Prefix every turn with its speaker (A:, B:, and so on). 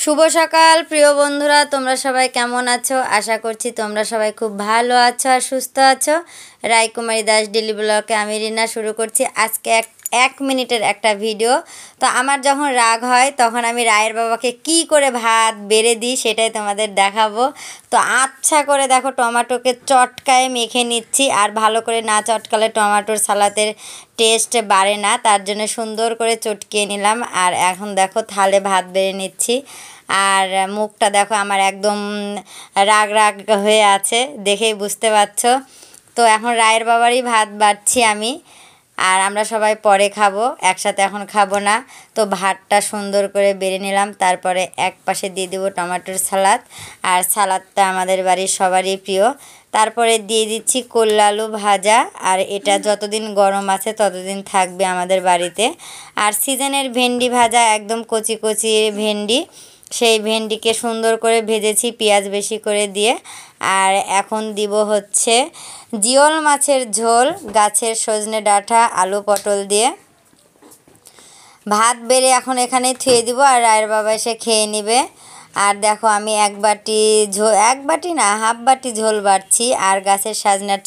A: শুভ সকাল প্রিয় বন্ধুরা, তোমরা সবাই কেমন আছো? আশা করছি তোমরা সবাই খুব ভালো আছো আর সুস্থ আছো। রায়কুমারী দাস ডেলি ব্লগে আমি রিনা শুরু করছি আজকে এক মিনিটের একটা ভিডিও। তো আমার যখন রাগ হয় তখন আমি রায়ের বাবাকে কি করে ভাত বেড়ে দিই সেটাই তোমাদের দেখাবো। তো আচ্ছা করে দেখো, টমেটোকে চটকায় মেখে নিচ্ছি, আর ভালো করে না চটকালে টমেটোর সালাদের টেস্ট বাড়ে না, তার জন্য সুন্দর করে চটকিয়ে নিলাম। আর এখন দেখো থালে ভাত বেড়ে নিচ্ছি, আর মুখটা দেখো আমার একদম রাগ রাগ হয়ে আছে, দেখেই বুঝতে পারছো। তো এখন রায়ের বাবারই ভাত বাড়ছি আমি, আর আমরা সবাই পরে খাবো, একসাথে এখন খাবো না। তো ভাতটা সুন্দর করে বেড়ে নিলাম, তারপরে এক পাশে দিয়ে দেবো টমেটোর সালাদ, আর সালাদটা আমাদের বাড়ির সবারই প্রিয়। তারপরে দিয়ে দিচ্ছি করলা আলু ভাজা, আর এটা যতদিন গরম আছে ততদিন থাকবে আমাদের বাড়িতে। আর সিজনের ভেন্ডি ভাজা, একদম কচি কচি ভেন্ডি, সেই ভেন্ডিকে সুন্দর করে ভেজেছি পেঁয়াজ বেশি করে দিয়ে। আর এখন দিব হচ্ছে জিওল মাছের ঝোল, গাছের সজনে ডাঁটা আলু পটল দিয়ে। ভাত বেড়ে এখন এখানে থুয়ে দিব, আর রায়ের বাবা এসে খেয়ে নেবে। আর দেখো আমি এক বাটি না হাফ বাটি ঝোল বাড়ছি, আর গাছের সজনার